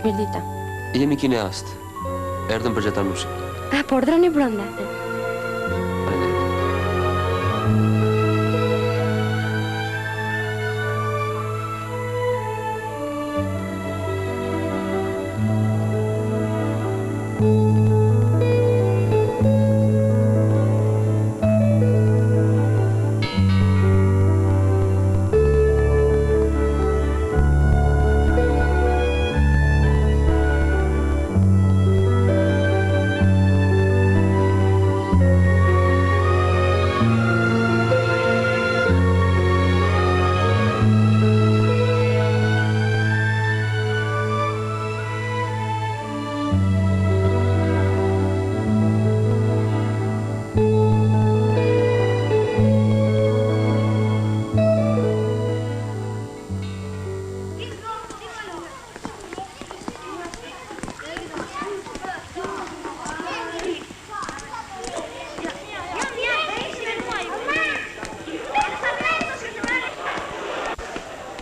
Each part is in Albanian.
Mirdita. Jemi kine ast. Erdhëm për gjetar mushik. Po ordroni brenda.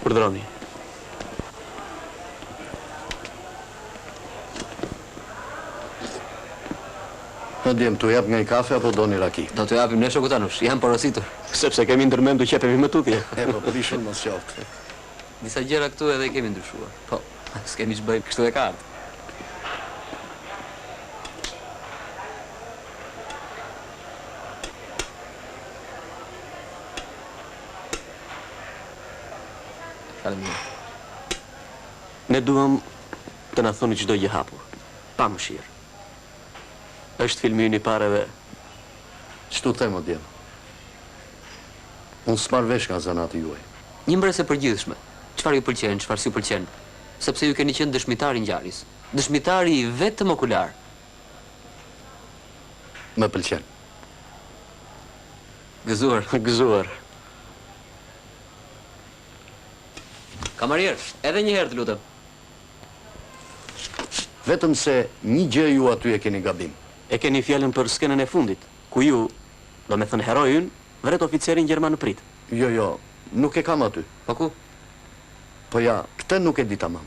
Përdroni. Në djem, t'u jap nga i kafe apo do një raki? Do t'u japim ne shokutanush, jam porositur. Sepse kemi ndërmendu qepemi më tutje. Po përishun mos qoftë. Disa gjera këtu edhe i kemi ndryshuar. Po, s'kemi që bëjmë kështu e kartë. Ne duam të na thoni çdo gjë hapur, pa mëshirë. Është filmi ynë i parë edhe Ç'tu them o djem? Unë s'marr vesh nga zanati juaj. një mbresë e përgjithshme. Çfarë ju pëlqen, çfarë s'ju pëlqen? Sepse ju keni qenë dëshmitari i ngjarjes. Dëshmitari vetëm okular. Më pëlqen. Gëzuar, gëzuar. Kamarier, edhe një herë të lutem. Vetëm se një gjë ju aty e keni gabim. E keni fjalën për skenën e fundit, ku ju, do me thënë herojën, vret oficerin gjerman në prit. Jo, nuk e kam aty. Po ku? Po ja, këtë nuk e di tamam.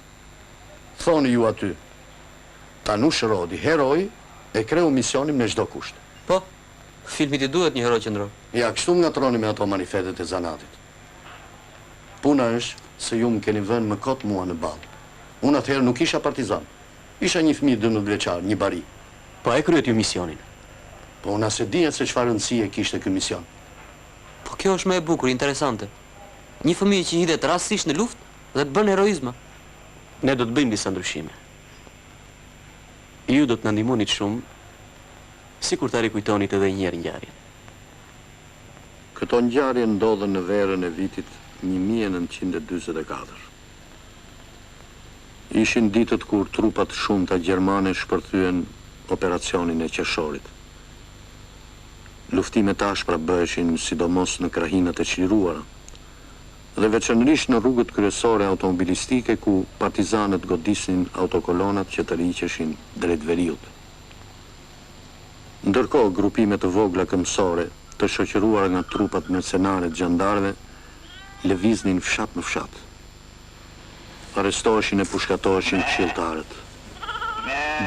Thoni ju aty, Tanush Rodi, heroj, e kreu misionin me çdo kusht. Po, filmit i duhet një hero qendror. Ja, kështu ngatroni me ato manifestet e zanatit. Puna është se ju më keni vënë më kot mua në ballë. Unë atëherë nuk isha partizan. Isha një fëmijë 12 vjeçar, një bari. Po e kryet ju misionin. Po unë as e dihet se çfarë rëndësie kishte ky mision. Po kjo është më e bukur, interesante. Një fëmijë që hidhet rastësisht në luftë dhe bën heroizma. Ne do të bëjmë disa ndryshime. Ju do të na ndihmonit shumë, sikur ta rikujtonit edhe një herë ngjarjen. Këto ngjarje ndodhen në verën e vitit 1944. Ishin ditët kur trupat shumta gjermane shpërthyen operacionin e qershorit. Luftimet ashpra bëheshin sidomos në krahinat e çliruara, dhe veçanërisht në rrugët kryesore automobilistike ku partizanët godisnin autokolonat që të riqeshin drejt veriut. Ndërkohë, grupime të vogla këmbësore, të shoqëruara nga trupat mercenare të gjandarëve, lëviznin fshat në fshat. Arrestoheshin e pushkatoheshin këshilltarët.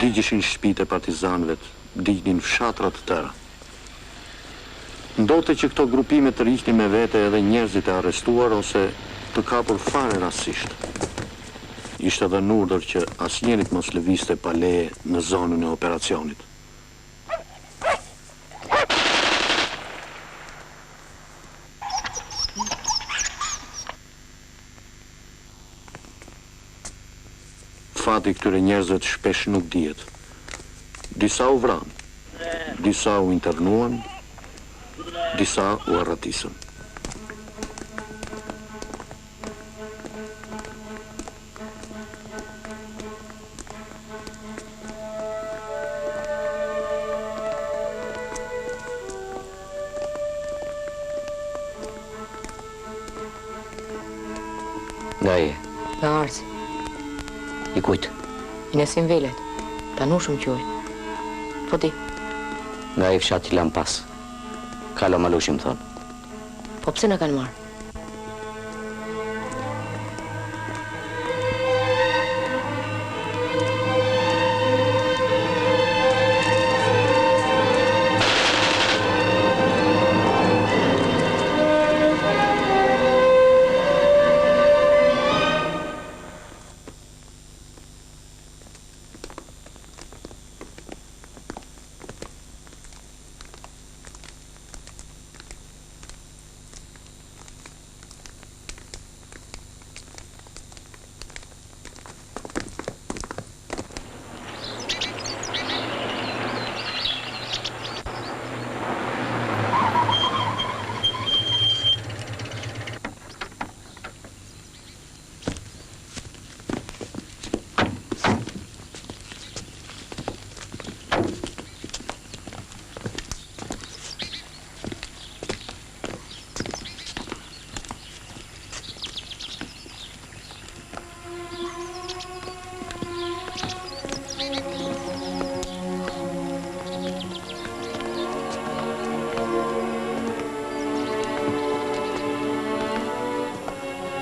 Digjeshin shtëpitë e partizanëve, dignin fshatra të tëra. Ndodhte që këto grupime të riqnin me vete edhe njerëzit e arrestuar ose të kapur fare rastësisht. Ishte edhe në urdhër që asnjërit mos lëvizte pa leje në zonën e operacionit. Fati këtyre njerëzve shpesh nuk dihet. Disa u vranë, disa u internuan, disa u arratisën. Nga je? Nga Arsi, I kujtë? I Nesin Velet, Tanushëm quaj. Po ti, Nga je fshati Lampas. Kalo Malushi më thonë. po pse në kanë marrë?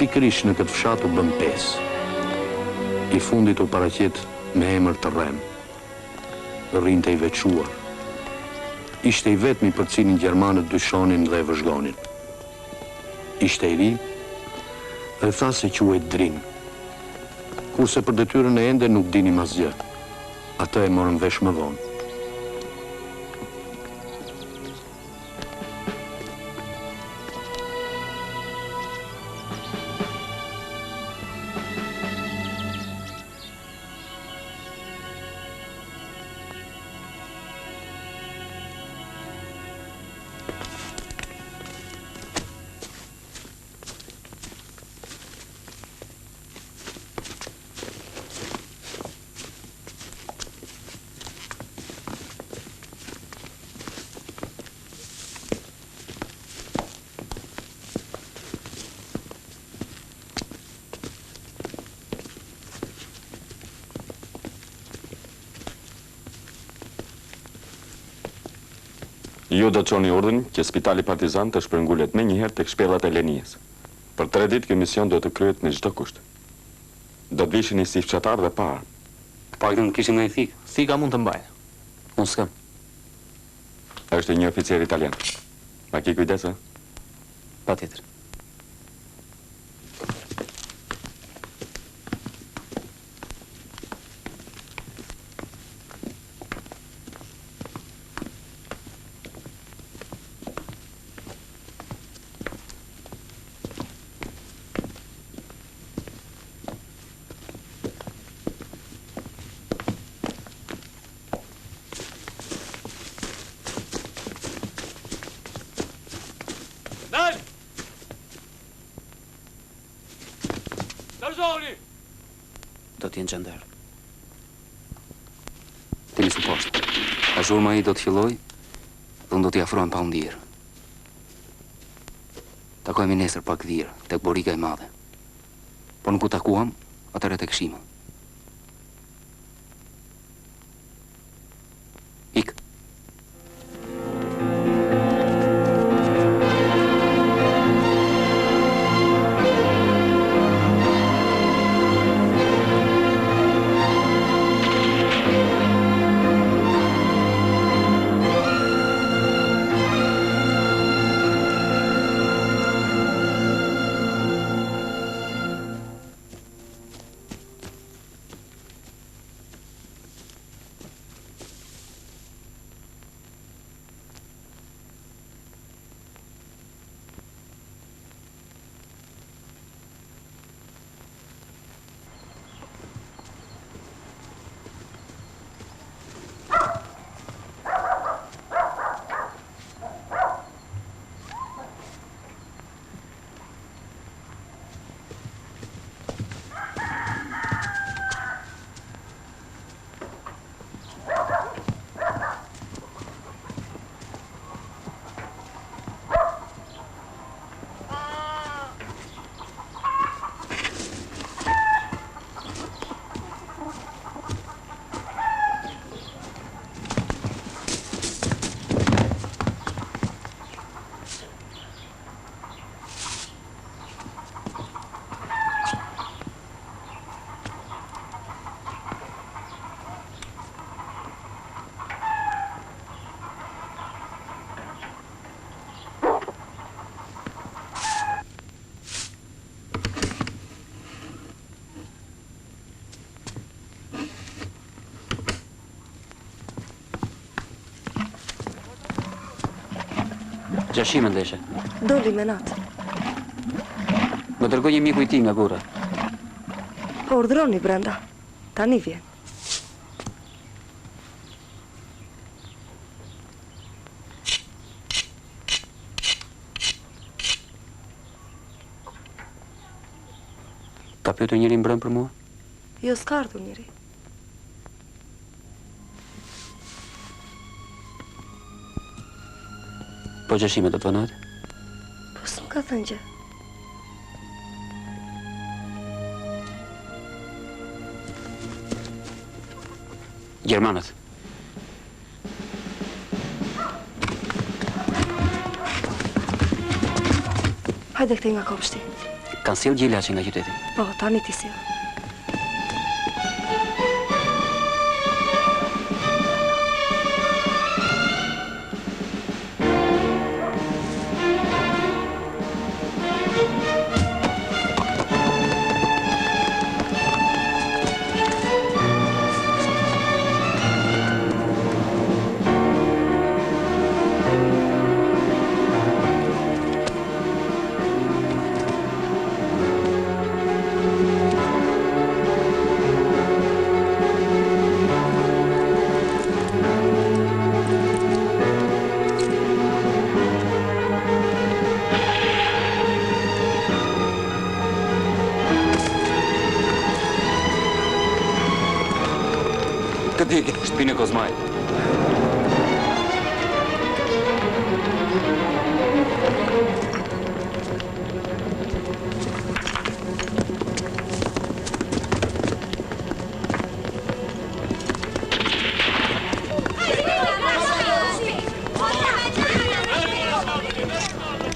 Pikërisht në këtë fshat u bën 5. I fundit u paraqet me emër të Rrem. Rrinte I veçuar. Ishte I vetmi për cilin gjermanët dyshonin dhe e vëzhgonin. Ishte I ri dhe tha se quhet Drin. Kurse për detyrën e ende nuk dinim asgjë. Atë e morën vesh më vonë. Ju do të çoni urdhën që spitali partizan të shpërngullet me njëherë tek shpellat e Lenijes. Për 3 ditë ky mision do të kryhet me çdo kusht. Do të vishini si fshatar dhe pa armë. Paktën kishim nga I thik. Thika mund të mbajnë. Unë s'kam. Është një oficer italian. Ma ki kujdes, a? Patjetër. Dal! Dorëzoni! Do t'jenë gjender. Ti nisu poshtë. A zhurma I do të filloj dhe unë do t'i afrohem pa undirë. Takojmë nesër pak dhirë, tek Borika e madhe. Po nuk u takuam, atëre tek Shima. Ik. që shime ndeshe. Doli me natë. Më dërgoj një miku i ti nga gura. Po urdhroni brenda. Tani vjen. Ka pyetur njëri mbrëm për mua? Jo, s'ka ardhur njëri. Po që shime do të vënohet? Po s'm ka thënë gjë. Gjermanët. Hajde këtej nga kopshti. Kanë sjell gjilaçi nga qyteti. Po, tani ti sjell. Shtëpinë e Kozmajt.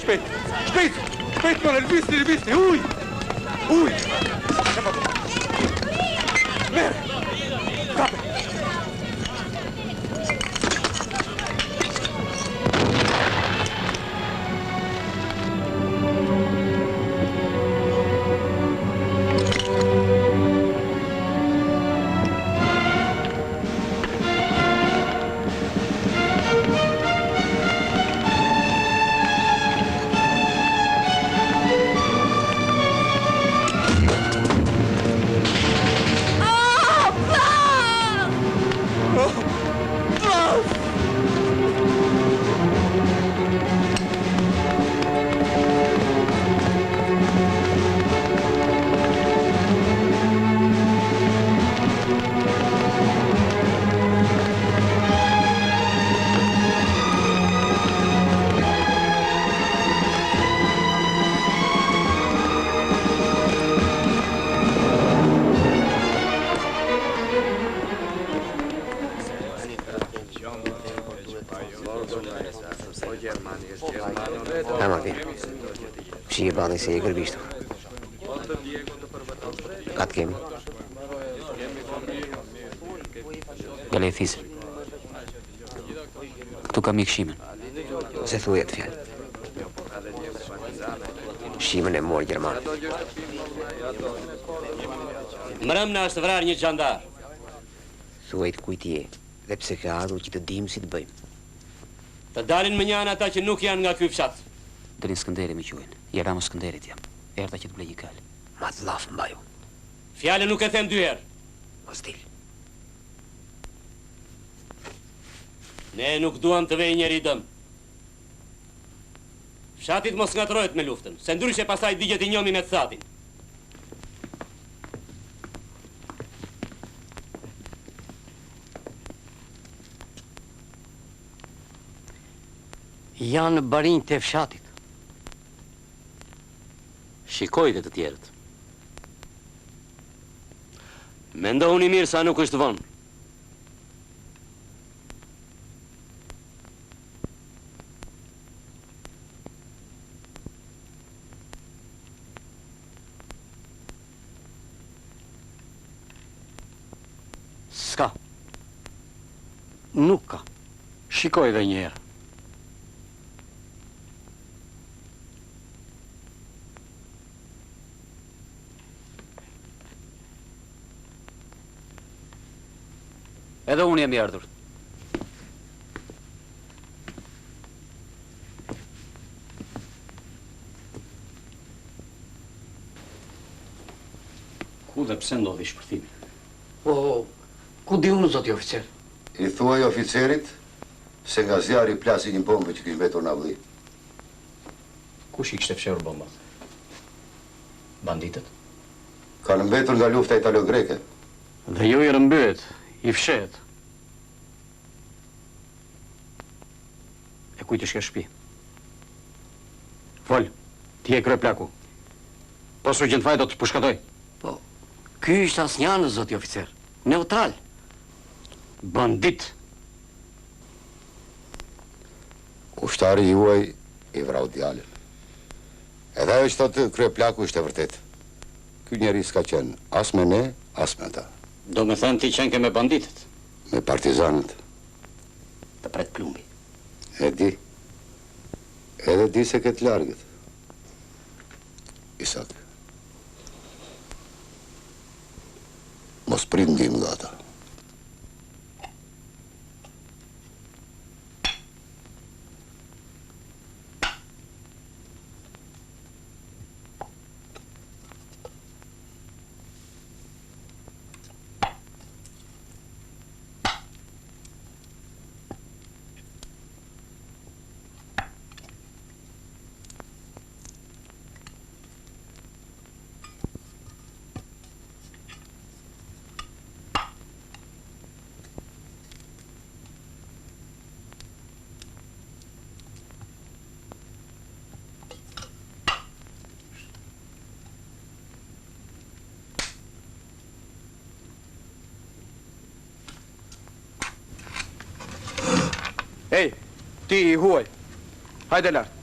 Shpejt! Shpejt! Shpejt, më lëvisni! Uj! Uj! Merë! Kape! Shije bani se e gërbishtu. Atë kemi. Gale e fisë. Tu kam ikë shimen. Se thuaj atë fjalë. Shimen e mori Gjermanë. Mbrëmna është vrarë një xhandar. Thuaj të kujt je, dhe pse ka ardhur që të dimë si të bëjmë. Të dalin më njanë ata që nuk janë nga ky fshat. Dërin Skënderi me quajnë. Jeramo Skënderit jam. Erdha që të blej një kal. Ma të laf mbaju. Fjale nuk e them dy herë. Mos dil. Ne nuk duam të vej njeri dëm. Fshatit mos ngatrohet me luftën, se ndryshe pasaj digjet I njomi me të thatin. Janë barinj të fshatit. Shikojte të tjerët. Mendohuni mirë sa nuk është vonë. S'ka. Nuk ka. Shikoj dhe njerë. Edhe unë jam I ardhur. Ku dhe pse ndodhi shpërthimi? Po, ku di unë, zoti oficer? I thuaj oficerit se nga zjarri plasi një bombë që kishë mbetur në avlli. Kush i kishte fshehur bombat? Banditët? Kanë mbetur nga lufta italo-greke. Dhe ju i rëmbyet, i fshet. E kujt është kjo shtëpi? Fol, ti e krye plaku. Po sergjent Vaj do të përshkatoj. Po, ky është asnjënë, zoti oficer. Neutral. Bandit. Ushtari juaj i vrau djalin. Edhe ajo që thotë krye plaku ishte vërtet. Ky njeri s'ka qenë as me ne, as me ta. Do me thënë ti qenë ke me banditët? Me partizanët. Të pret plumbi. E di. Edhe di se këtë largët. Isak. Mos prit ndim nga ata. Ej, ti i huaj. Hajde lart.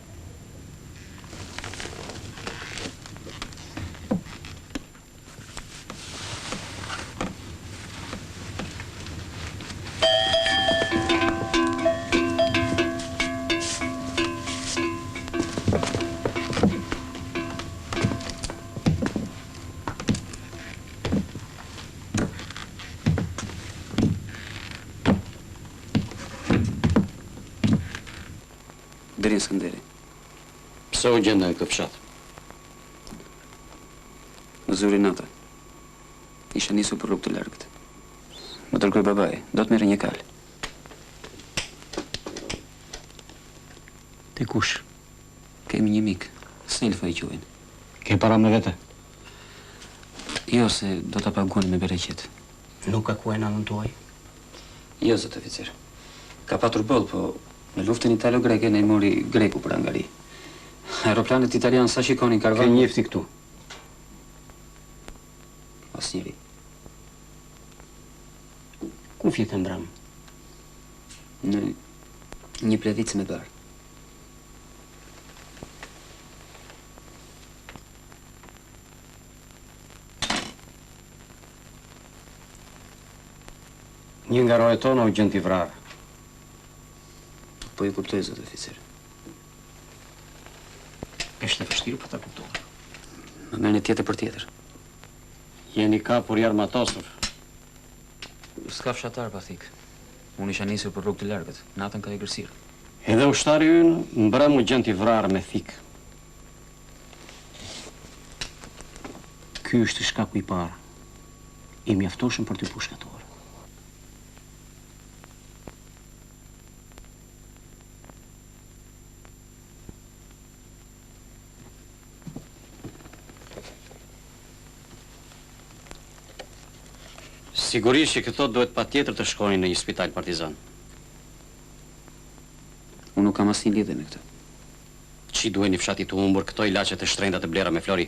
Deri në Skënderi. Pse u gjende në këtë fshat? Në zuri natë. Isha nisur për rrugë të largët. Më dërgoi babai, do të merre një kal. Ti kush? Kemi një mik, Selfa i quajnë. Ke para me vete? Jo, se do ta paguan me bereqet. Nuk ka ku e nanën tuaj? Jo, zot oficer. Ka patur boll, po në luftën italo-greke ne i mori greku për angari. Aeroplanet italian sa shikonin karvan... Ke njefti këtu? Asnjëri. Ku fjetë mbram? Në një pledhicë me barë. Një nga rojet tona u gjën t'i vrarë. Po i kuptoj, zot oficer. Është e vështirë për ta kuptuar. Më merrni tjetër për tjetër. Jeni kapur i armatosur. S'ka fshatar, pa thik. Unë isha nisur për rrugë të largët. Natën ka egërsirë. Edhe ushtari ynë mbrëm u gjën t'i vrarë me thik. Ky është shkaku i parë. I mjaftoshëm për t'i pushkatuar. Sigurisht që këto duhet pa tjetër të shkojnë në një spital partizan. Unë nuk kam asnjë lidhje me këtë. Që duheni fshati të humbur këto ilaçe të shtrenjta të blera me flori?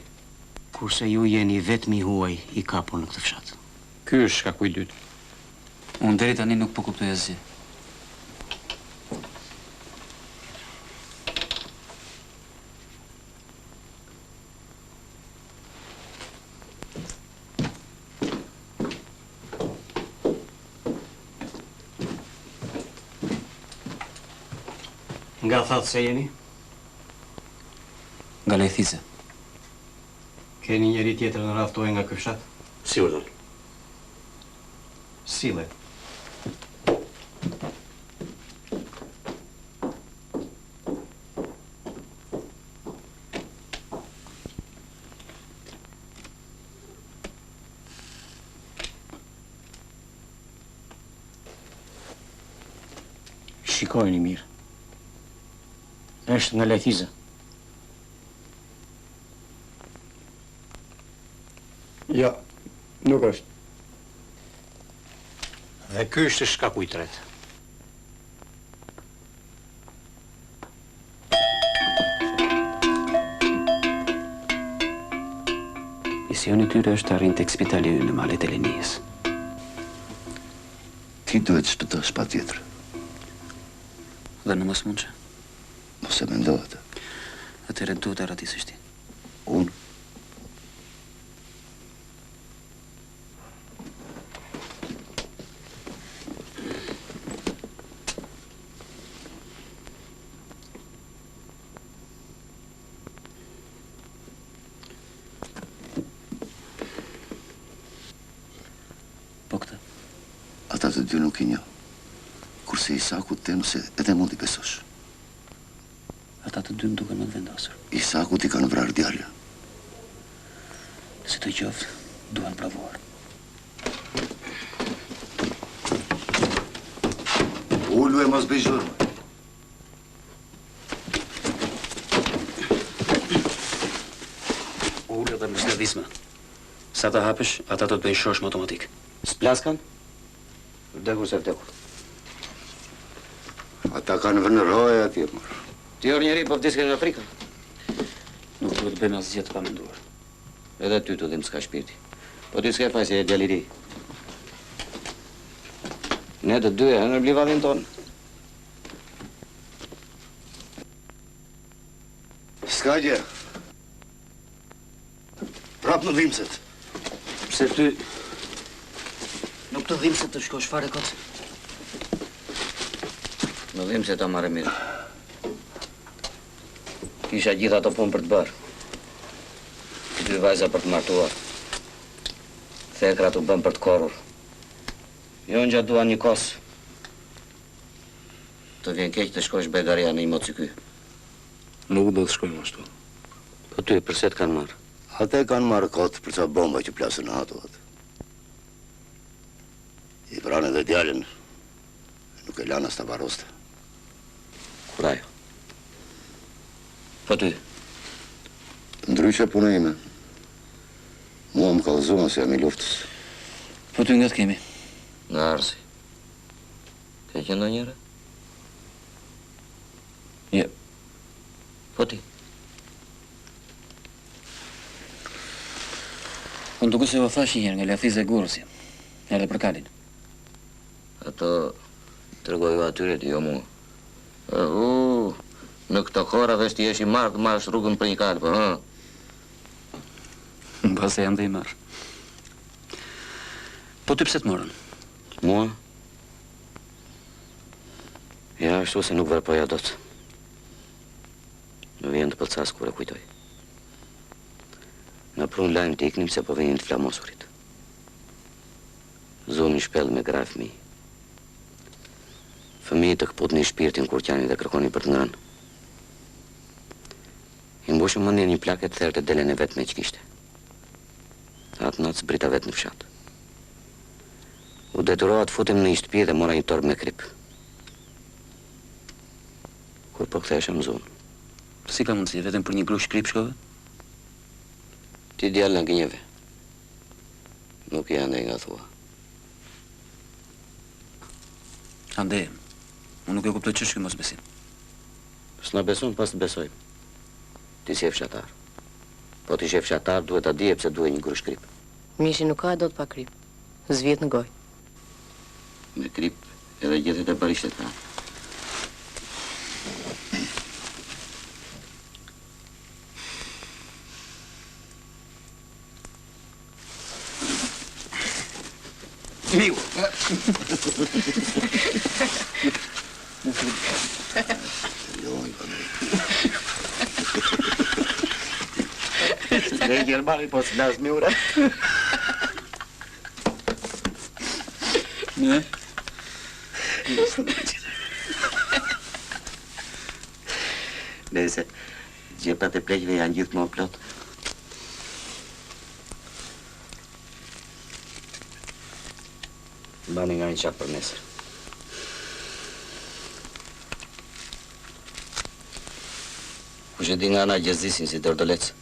Kurse ju jeni vetëm i huaj i kapur në këtë fshat. Ky është shkaku i dytë. Unë deri tani nuk po kuptoj asgjë. Nga thatë se jeni? Nga Lejthize. Keni njëri tjetër në radhë tuaj nga ky fshat? Si urdhër? Sille. Shikojni mirë. Është nga Lejthiza. Jo, nuk është. Dhe ky është shkaku i tretë. Misioni tyre është të arrin tek spitali ynë në malet e Lenijes. Ti duhet shpëtosh pa tjetër. Dhe në mos mund që. Mos e mendohet. Atëherë duhet të ratisësh ti. Unë? Po këtë? Ata të dy nuk i njoh. Kurse Isaku tem se edhe mund i besosh. Ata të dy më duken më të vendosur. Isaku ti kanë vrarë djalin. Si të qoftë, duan provuar. Ullu e mos bëj zhurmë. Ullu dhe mos lëvizme. Sa të hapësh, ata do të bëjnë shoshmë automatik. S'plaskan? Vdekur se vdekur. Ata kanë vënë roja atje, mërë. Ti orë njeri po vdesken nga frika. Nuk duhet të bëjmë asgjë të pamenduar. Edhe ty të dhim s'ka shpirti. Po ty s'ke faj se e djaliri. Ne të dy e në blivadhin tonë. S'ka gjë. Prap në dhimëset. Pse ty nuk të dhimë se të shkosh fare kot? Në dhim se ta marrë mirë. Kisha gjitha të punë për të bërë. Dy vajza për të martuar. Thekra të bën për të korrur. Jo në gjatë duan një kosë. Të vjen keq të shkosh begaria në imo ky. Nuk do të shkojmë ashtu. Po ty, përse të kanë marrë? Ata e kanë marrë kot për ca bomba që plasën në ato atë. I pranë edhe djalin. Nuk e lanë as ta baroste. Kur ajo? Po ty? Ndryshe puna ime. Mua më kallëzuan se jam i luftës. Po ty nga të kemi? Nga arsi. Ke qenë njëre? Jo. Po ti? Unë duke se u thash njërë nga Lejthiza e Gurës jam. Edhe për Kalin. Ato të rëgoju atyre ti, jo mua. Në këto kora vesh ti jesh i marrë të marrësh rrugën për një kalë, po, ha? Ba se jam dhe i marrë. Po ty pse të morën? Mua? Ja, ashtu se nuk vërpoja dot. Në vjen të pëlcas kur e kujtoj. Në prun lajmë të iknim se po vinin të flamosurit. Zoni shpell me gra fëmij. Fëmijë të këput një shpirtin kur qani dhe kërkoni për të ngrënë. I mbushëm mëndje një plaket thërë të delen e vetë me që kishte. Atë natë zbrita vetë në fshat. U detyrova të futem në një shtëpi dhe mora një torb me krip. Kur po kthesha më zonë. Si ka mundësi, vetëm për një grush krip shkove? Ti djallë në gënjeve. Nuk janë e nga thua. Ande, unë nuk e kuptoj që shky mos besim. S'na beson, pas të besojmë. Ti si e fshatar. Po ti si e fshatar, duhet ta dije pse duhet një grush krip. Mishi nuk ka do të pa krip. Zviet në goj. Me krip edhe gjethet e barishtet ka. Miu! Ne Gjermani po s'las me ura. Ne? Nëse gjepat e pleqve janë gjithmonë plot. Bani nga një qak për nesër. Kush e di nga ana gjezdisin si dordolec.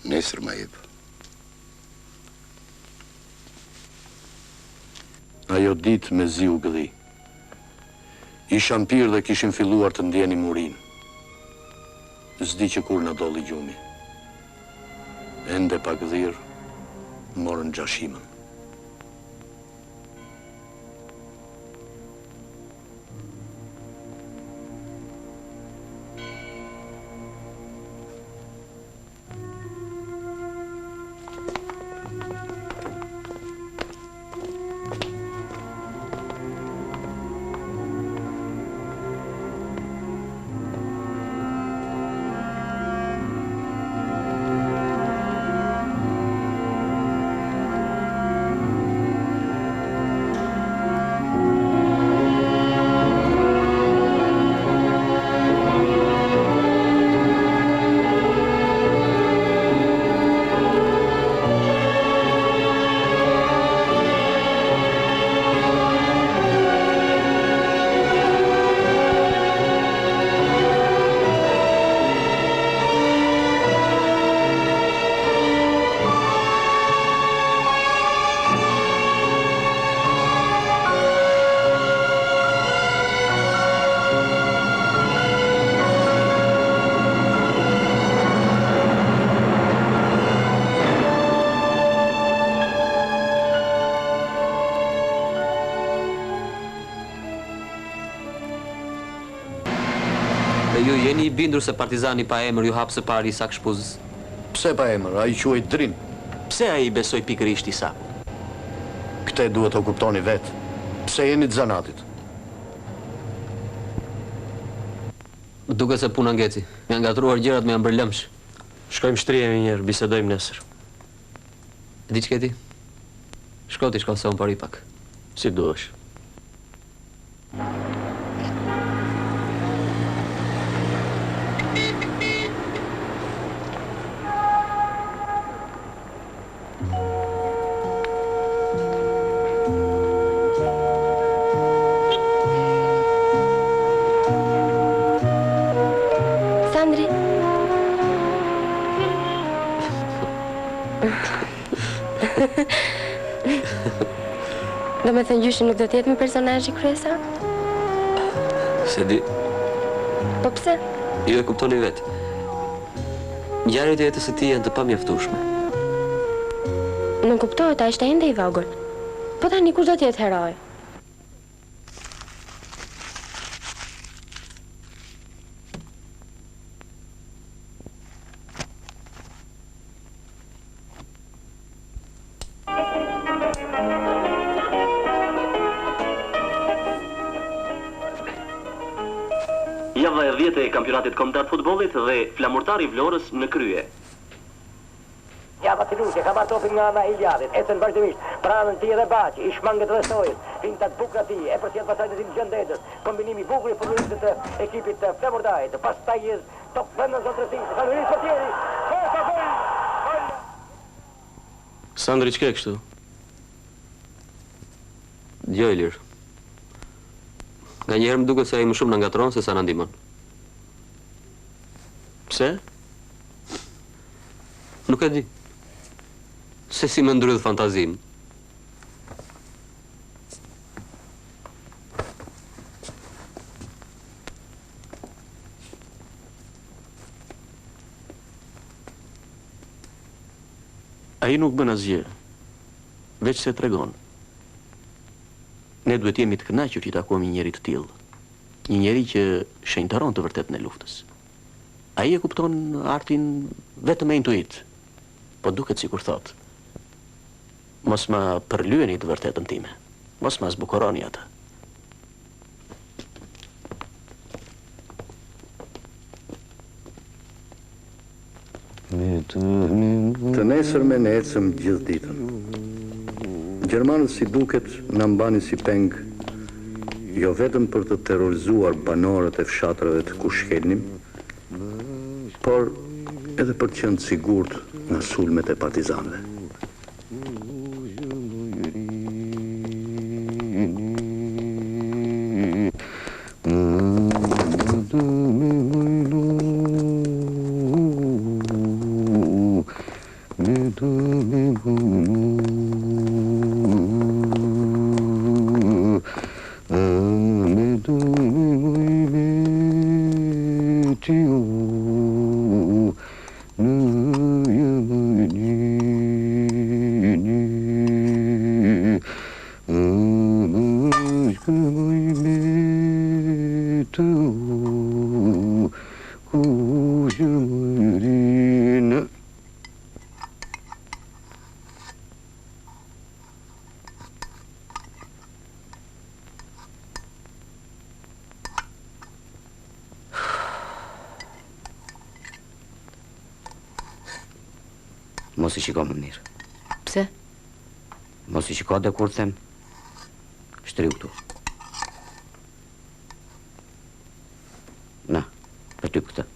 Nesër ma jep. Ajo ditë me zi u gëdhi. Ishan pirë dhe kishin filluar të ndjeni murin. Zdi që kur në dolli gjumi. Ende pa gëdhir, morën gjashimën. Ju jeni I bindur se partizani pa emër ju hapë së pari Isak Shpuzës? Pse pa emër? A I quaj Drin. Pse a I besoj pikërisht Isak? Këte duhet të kuptoni vetë. Pse jeni të zanatit? Duke se puna ngeci. Me janë gatruar gjërat me janë bërlëmsh. Shkojmë shtrihemi njerë, bisedojmë nesër. Di që këti? Shko se unë pari pak. Si duhesh. Sandri. Do me thënë gjyshin nuk do t'jetë me personazhi kryesor? Se di. Po pse? Ju e kuptoni vetë. Ngjarjet e jetës së tij janë të pamjaftueshme. Nuk kuptohet, ai ishte ende I vogël. Po tani kush do t'jetë heroi? Java e 10 e kampionatit kombëtar të futbollit dhe flamurtari I Vlorës në krye. Java Tiluqe ka marrë topin nga ana e Iliadit, ecën vazhdimisht, pranën ti edhe Baqi, I shmanget dhe Sojës, fintat bukra ti, e përcjell pasaj të Gjendetës, kombinimi bukur I futbollistë të ekipit të flamurtarit, pastaj top vendën zotrësisë, kalorinë portieri, gol! Sandri, ç'ke kështu? Jo, Ilir. Nga njerë më duket se ai më shumë në ngatron se sa në ndihmon. Pse? Nuk e di. Se si më ndrydh fantazim. Ai nuk bën asgjë, veç se tregon. Ne duhet jemi të kënaqur që takuam një njeri të tillë. Një njeri që shenjtaron të vërtetën e luftës. Ai e kupton artin vetëm me intuit. Po duket sikur thot. Mos ma përlyeni të vërtetën time. Mos ma zbukuroni atë. Të nesërmen e ecëm gjithë ditën. Gjermanët si duket në mbani si peng, jo vetëm për të terrorizuar banorët e fshatrave të ku shkelnim, por edhe për të qenë sigurt nga sulmet e partizanëve. Mos I shiko më mirë. Pse? Mos I shiko dhe kur them, shtriu këtu. Na, për ty këtë.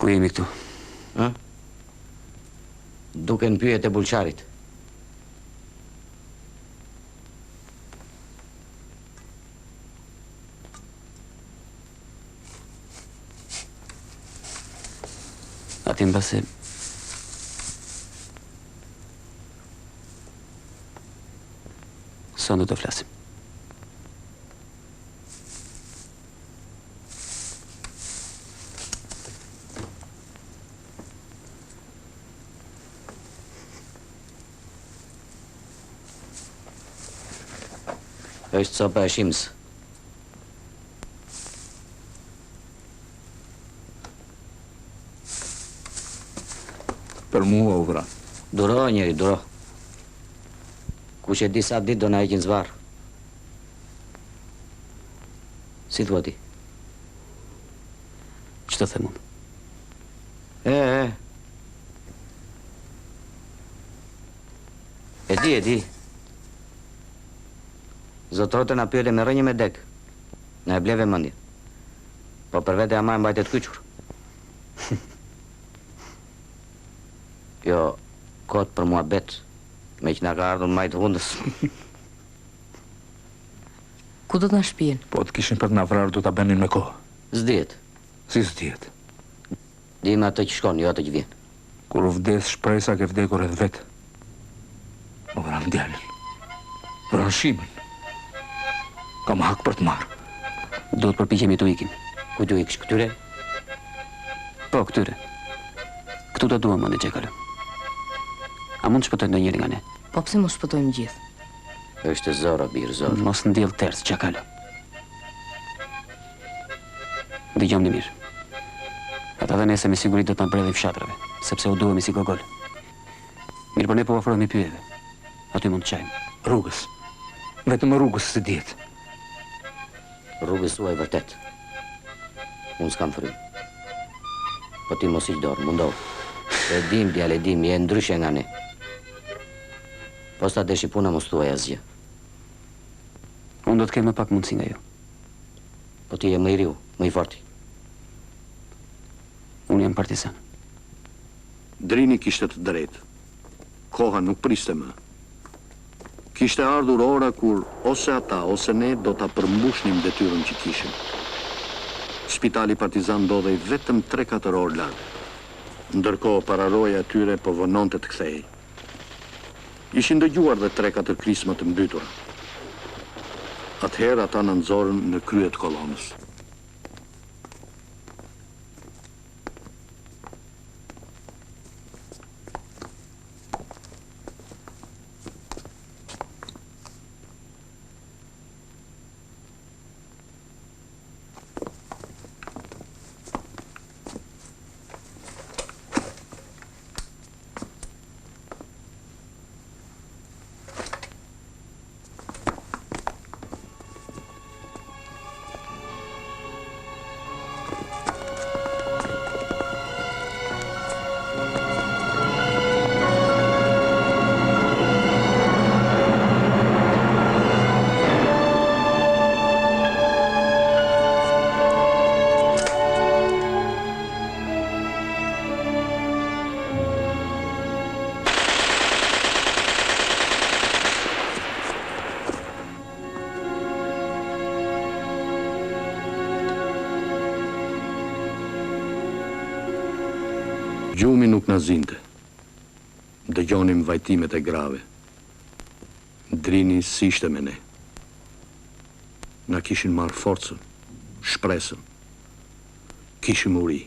Ku jemi këtu? Duke në pyjet e bulqarit. Ati në base... Së në të flasim. është copa e shimës. Për mua u vra. Duro, njeri, duro. Kush e di sa ditë do na heqin zvarr. Si thua ti? Ç'të them unë? E di. Zotrote na pyete me rënjë me dek. Na e bleve mendje. Po për vete ama e mbajtet kyçur. Jo, kot për mua bet, me që na ka ardhur majtë hundës. Ku do të na shpijen? Po të kishin për të na vrarë do ta bënin me kohë. S'dihet. Si s'dihet? Dim atë që shkon, jo atë që vjen. Kur u vdes shpresa ke vdekur edhe vet. U vran djalin. Vran shimën. Kam hak për të marrë. Do të përpiqemi të ikim. Ku do ikësh këtyre? Po, këtyre. Këtu të duam, mëndi Gjekalo. A mund të shpëtojnë ndonjëri nga ne? Po pse mos shpëtojmë gjithë? Është zor, birë, zor. Mos ndjell tërës, Gjekalo. Dëgjom mirë. Ata dhe nese me siguri do të na mbredhin fshatrave, sepse u duhemi si gogol. Mirë, por ne po ofrohemi pyetjeve. Aty mund të çajmë. Rrugës. Vetëm rrugës së dihet. Rrugës tuaj vërtet. Unë s'kam frymë. Po ti mos iq dorë, mundohu. E dim, djale, dim, je ndryshe nga ne. Po sta deshi puna mos thuaj asgjë. Unë do të kem më pak mundësi nga ju. Po ti je më i riu, më i forti. Unë jam partizan. Drini kishte të drejtë. Koha nuk priste më. Kishte ardhur ora kur ose ata ose ne do ta përmbushnim detyrën që kishim. Spitali Partizan ndodhej vetëm 3-4 orë larg. Ndërkohë pararoja e tyre po vononte të kthehej. Ishin dëgjuar dhe 3-4 krisma të mbytura. Atëherë ata në nxorën në krye të kolonës. Gjumi nuk na zinte. Dëgjonim vajtimet e grave. Drini si ishte me ne. Na kishin marrë forcën, shpresën. Kishim uri.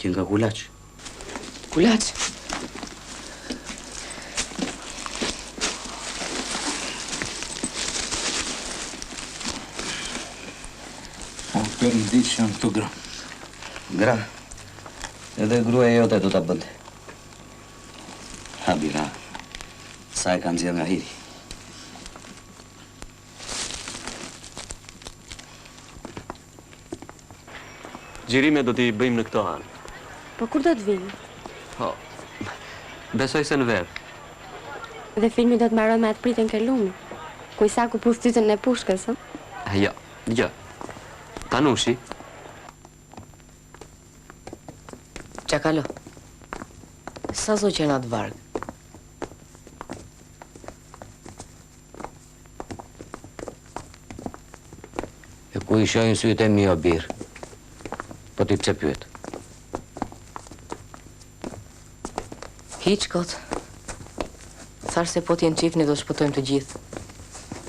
Që nga Kulaq. Kulaq? O, për në ditë që janë këto gra. Gra? Edhe gruaja jote do ta bënte. Ha, bira. Sa e kanë zjedh nga hiri. Gjirime do t'i bëjmë në këto anë. Po kur do të vinë? Po, besoj se në verë. Dhe filmi do të mbaron me atë pritën ke lumi. Ku Isaku pushtytën e pushkës, ë? Jo, dëgjoj. Tanushi. Çakalo. Sa zo që në atë vargë? E ku i shojnë sytë e mi o birë? Po t'i pse pyet? Hiq kot. Thash se po t'jen qift ne do shpëtojmë të gjithë.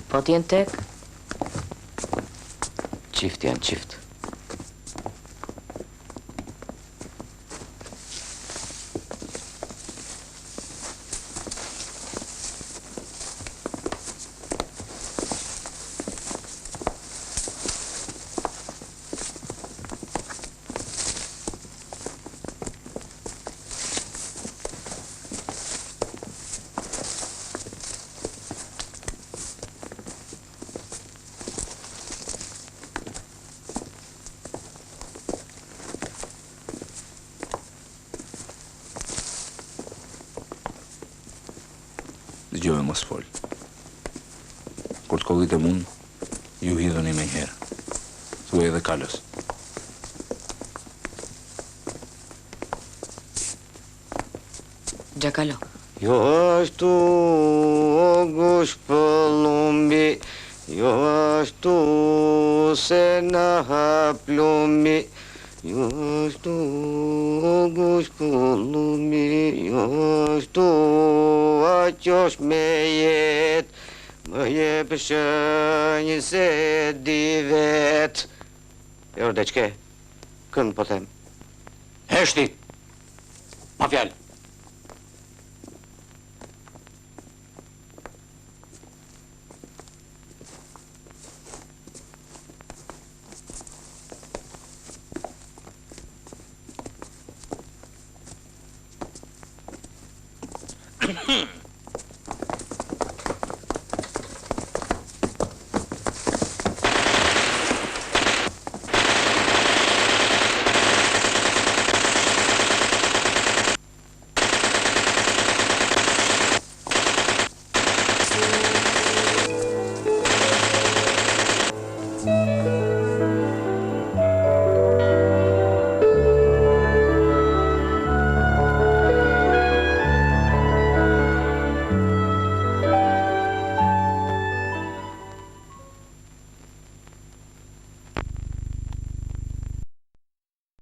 Po t'jen tek? Qift janë qift. Dëgjove mos fol. Kur të kollit e mund, ju hidheni me herë. Thuaj edhe Kalës. Gjakalo. Jo ashtu o gush pëllumbi, jo ashtu se na hap lumbi, jo ashtu o gush pëllumbi, jo ashtu a qosh me jet, më jep shënjë se di vet. Jo, dhe qke, kënë po them. Heshti! Pa fjalë! Hmm.